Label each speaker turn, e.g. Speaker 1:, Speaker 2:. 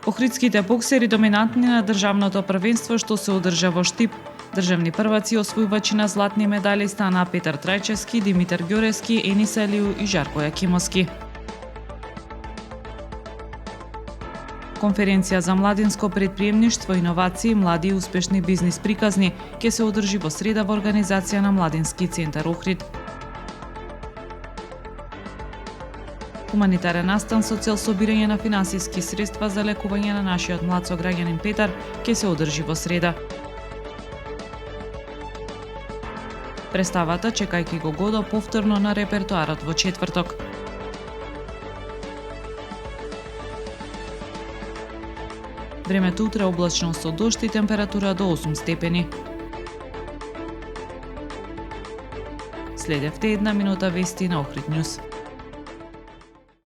Speaker 1: Охридските боксери доминантни на државното првенство што се одржа во Штип. Државни прваци освојувачи на златни медали стана Петар Трајчевски, Димитар Ѓорески, Енис Елиу и Жарко Јакимовски. Конференција за младинско предприемништво, иновации, млади и успешни бизнис приказни ќе се одржи во среда во организација на Младински центар Охрид. Хуманитарен настан со цел собирање на финансиски средства за лекување на нашиот млад сограѓанин Петар ќе се одржи во среда. Представата чекајќи го Годо повторно на репертоарот во четврток. Времето утре облачно со дожд и температура до 8 степени. Следевте 1 минута вести на Охрид Нјуз.